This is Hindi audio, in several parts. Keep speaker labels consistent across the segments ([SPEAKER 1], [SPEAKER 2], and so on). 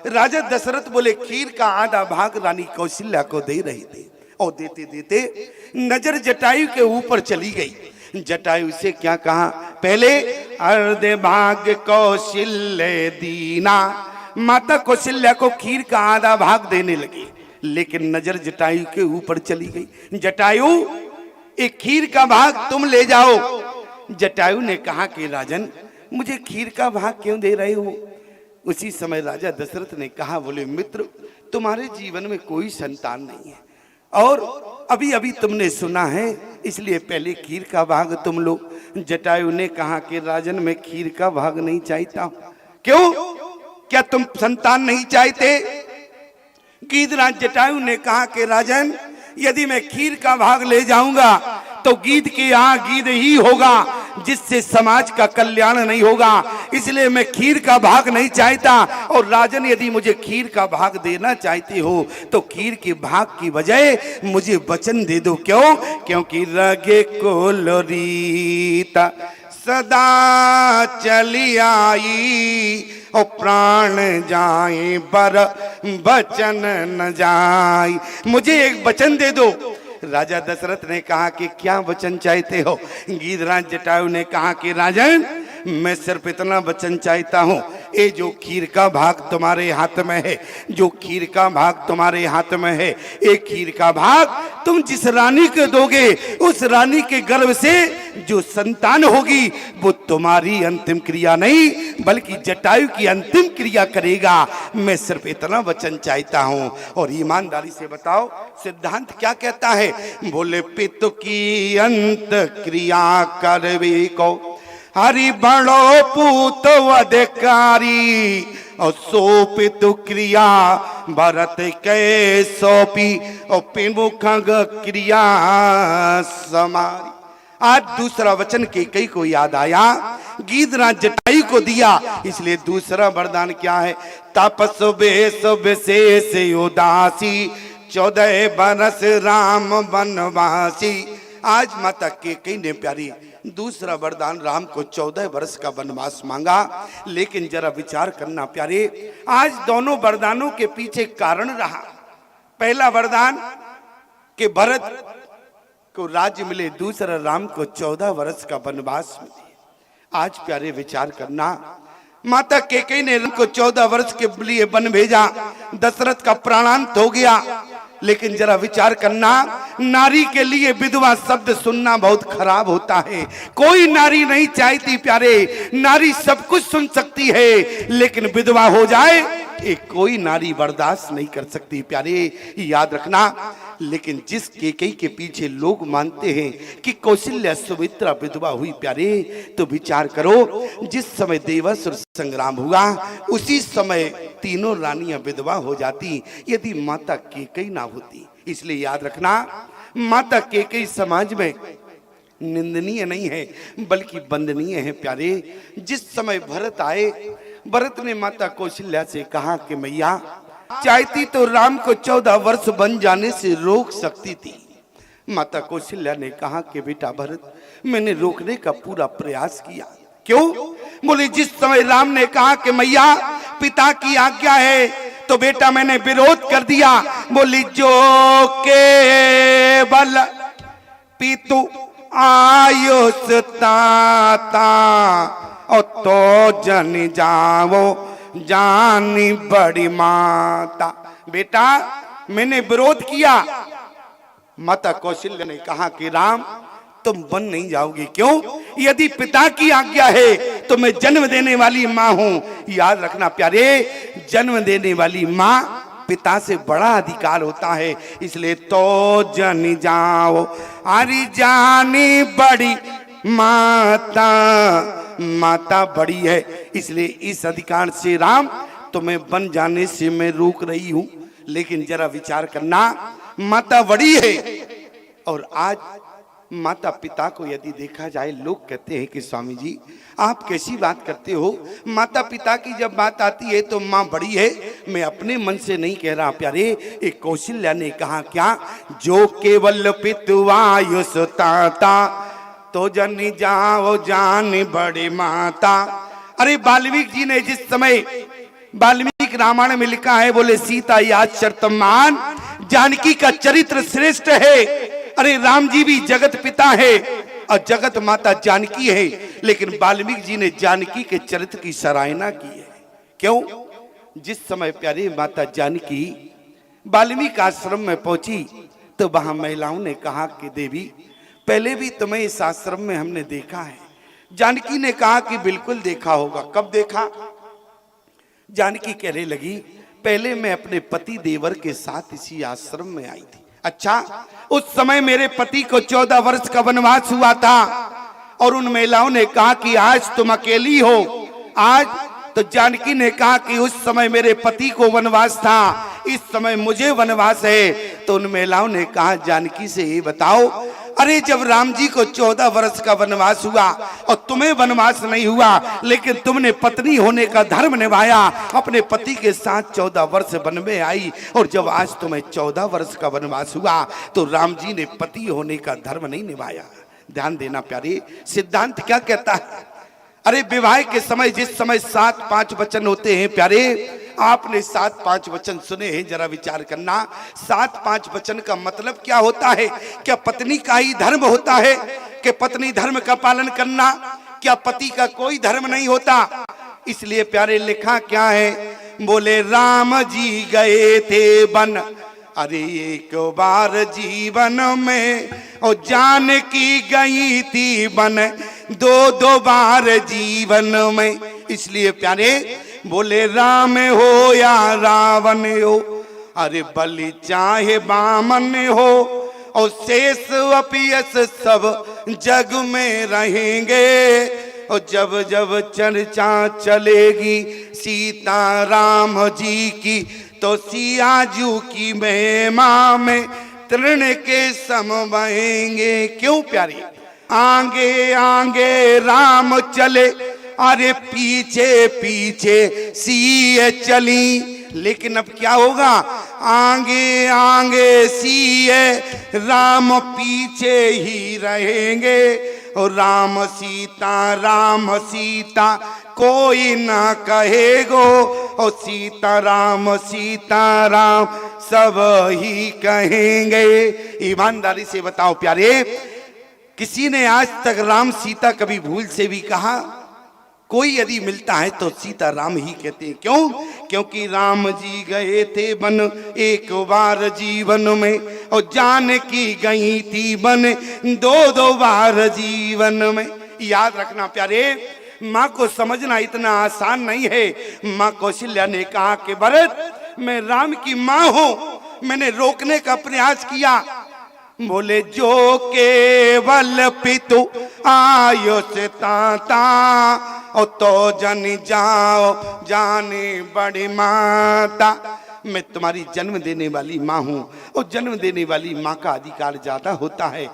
[SPEAKER 1] राजा दशरथ बोले खीर का आधा भाग रानी कौशल्या को दे रहे थे और देते देते नजर जटायु के ऊपर चली गई। जटायु से क्या कहा, पहले अर्ध भाग कौशल्य दीना, माता कौशल्या को खीर का आधा भाग देने लगी, लेकिन नजर जटायु के ऊपर चली गई। जटायु एक खीर का भाग तुम ले जाओ। जटायु ने कहा कि राजन मुझे खीर का भाग क्यों दे रहे हो। उसी समय राजा दशरथ ने कहा, बोले मित्र तुम्हारे जीवन में कोई संतान नहीं है और अभी अभी तुमने सुना है, इसलिए पहले खीर का भाग तुम लो। जटायु ने कहा कि राजन मैं खीर का भाग नहीं चाहता। क्यों, क्या तुम संतान नहीं चाहते? गीधराज जटायु ने कहा कि राजन यदि मैं खीर का भाग ले जाऊंगा तो गीध के यहाँ गीध ही होगा, जिससे समाज का कल्याण नहीं होगा, इसलिए मैं खीर का भाग नहीं चाहता। और राजन यदि मुझे खीर का भाग देना चाहते हो तो खीर के भाग की बजाय मुझे वचन दे दो। क्यों? क्योंकि रगे को लोरीता सदा चली आई और प्राण जाए पर वचन न जाए, मुझे एक वचन दे दो। राजा दशरथ ने कहा कि क्या वचन चाहते हो? गीधराज जटायु ने कहा कि राजन मैं सिर्फ इतना वचन चाहता हूँ, ये जो खीर का भाग तुम्हारे हाथ में है, जो खीर का भाग तुम्हारे हाथ में है, एक खीर का भाग तुम जिस रानी को दोगे उस रानी के गर्भ से जो संतान होगी वो तुम्हारी अंतिम क्रिया नहीं बल्कि जटायु की अंतिम क्रिया करेगा। मैं सिर्फ इतना वचन चाहता हूँ। और ईमानदारी से बताओ सिद्धांत क्या कहता है? बोले पितु की अंत क्रिया करवे को हरि बड़ो पूत अधिकारी और सो पितु क्रिया भरत के सोपी और पिमुख क्रिया समारी। आज दूसरा वचन कैकेयी को याद आया, गीधराज जटायु को दिया, इसलिए दूसरा वरदान क्या है? तपस बेस विशेष उदासी 14 बरस राम वनवासी। आज माता कैकेयी ने प्यारी दूसरा वरदान राम को 14 वर्ष का वनवास मांगा। लेकिन जरा विचार करना प्यारे, आज दोनों वरदानों के पीछे कारण रहा। पहला वरदान कि भरत को राज्य मिले, दूसरा राम को 14 वर्ष का वनवास मिले। आज प्यारे विचार करना, माता कैकेयी ने राम को 14 वर्ष के लिए वन भेजा, दशरथ का प्राणांत हो गया। लेकिन जरा विचार करना, नारी के लिए विधवा शब्द सुनना बहुत खराब होता है। कोई नारी नहीं चाहती प्यारे, नारी सब कुछ सुन सकती है लेकिन विधवा हो जाए ये कोई नारी बर्दाश्त नहीं कर सकती प्यारे, याद रखना। लेकिन जिस कैकेयी के पीछे लोग मानते हैं कि कौशल्या सुमित्रा विधवा हुई प्यारे, तो विचार करो जिस समय देवासुर संग्राम हुआ उसी समय तीनों रानियां विधवा हो जाती यदि माता कैकेयी ना होती। इसलिए याद रखना, माता कैकेयी समाज में निंदनीय नहीं है बल्कि वंदनीय है प्यारे। जिस समय भरत आए, भरत ने माता कौशल्या से कहा कि मैया चाहती तो राम को 14 वर्ष बन जाने से रोक सकती थी। माता कौशल्या ने कहा कि बेटा भरत, मैंने रोकने का पूरा प्रयास किया। क्यों? बोले जिस समय राम ने कहा कि मैया पिता की आज्ञा है तो बेटा मैंने विरोध कर दिया। बोली जो केवल पितु आयुष ताता और तो जन जाओ जानी बड़ी माता। बेटा मैंने विरोध किया। माता कौशल्या ने कहा कि राम तुम बन नहीं जाओगे। क्यों? यदि पिता की आज्ञा है तो मैं जन्म देने वाली माँ हूं। याद रखना प्यारे, जन्म देने वाली माँ पिता से बड़ा अधिकार होता है। इसलिए तो जन जाओ अरे जानी बड़ी माता, माता बड़ी है, इसलिए इस अधिकार से राम तुम्हें बन जाने से मैं रोक रही हूं। लेकिन जरा विचार करना, माता बड़ी है और आज माता पिता को यदि देखा जाए, लोग कहते हैं कि स्वामी जी आप कैसी बात करते हो, माता पिता की जब बात आती है तो माँ बड़ी है। मैं अपने मन से नहीं कह रहा प्यारे, एक कौशल्या ने कहा क्या, जो केवल पितुआयुष ताता तो जनी जाओ जान बड़ी माता। अरे वाल्मीकि जी ने जिस समय वाल्मीकि वाल्मीकि रामायण में लिखा है, बोले सीता याद शर्तमान, जानकी का चरित्र श्रेष्ठ है। अरे राम जी भी जगत पिता है और जगत माता जानकी है, लेकिन वाल्मीकि जी ने जानकी के चरित्र की सराहना की है। क्यों? जिस समय प्यारी माता जानकी वाल्मीकि आश्रम में पहुंची तो वहां महिलाओं ने कहा कि देवी, पहले भी तुम्हें इस आश्रम में हमने देखा है। जानकी ने कहा कि बिल्कुल देखा होगा। कब देखा? जानकी कहने लगी, पहले मैं अपने पति देवर के साथ इसी आश्रम में आई थी। अच्छा, उस समय मेरे पति को 14 वर्ष का वनवास हुआ था। और उन महिलाओं ने कहा कि आज तुम अकेली हो। आज तो जानकी ने कहा कि उस समय मेरे पति को वनवास था, इस समय मुझे वनवास है। तो उन महिलाओं ने कहा, जानकी से ये बताओ, अरे जब राम जी को 14 वर्ष का वनवास हुआ और तुम्हें वनवास नहीं हुआ, लेकिन तुमने पत्नी होने का धर्म निभाया, अपने पति के साथ 14 वर्ष वन में आई, और जब आज तुम्हें 14 वर्ष का वनवास हुआ तो राम जी ने पति होने का धर्म नहीं निभाया। ध्यान देना प्यारे, सिद्धांत क्या कहता है? अरे विवाह के समय जिस समय 7-5 वचन होते हैं प्यारे, आपने 7-5 वचन सुने हैं, जरा विचार करना। 7-5 वचन का मतलब क्या होता है? क्या पत्नी का ही धर्म होता है कि पत्नी धर्म का पालन करना? क्या पति का कोई धर्म नहीं होता? इसलिए प्यारे लिखा क्या है, बोले राम जी गए थे वन, अरे एक बार जीवन में, और जानकी गई थी वन 2-2 बार जीवन में। इसलिए प्यारे बोले राम हो या रावण हो, अरे बलि चाहे बामन हो, और शेष अपयस सब जग में रहेंगे। और जब जब चर्चा चलेगी सीता राम जी की, तो सियाजू की महिमा में तृण के सम बहेंगे। क्यों प्यारी? आगे आगे राम चले, अरे पीछे पीछे सीए चली। लेकिन अब क्या होगा? आगे आगे सीए, राम पीछे ही रहेंगे। और राम सीता कोई ना कहेगो, और सीता राम सब ही कहेंगे। ईमानदारी से बताओ प्यारे, किसी ने आज तक राम सीता कभी भूल से भी कहा? कोई यदि मिलता है तो सीता राम ही कहते हैं। क्यों? क्योंकि राम जी गए थे वन एक बार जीवन में, और जानकी गई थी वन 2-2 बार जीवन में। याद रखना प्यारे, माँ को समझना इतना आसान नहीं है। माँ कौशल्या ने कहा कि भरत, मैं राम की माँ हूँ, मैंने रोकने का प्रयास किया। बोले जो केवल पितु आयुष ताता, और तो जन जाओ जाने बड़ी माता। मैं तुम्हारी जन्म देने वाली माँ हूँ, और जन्म देने वाली माँ का अधिकार ज्यादा होता है,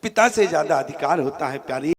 [SPEAKER 1] पिता से ज्यादा अधिकार होता है प्यारी।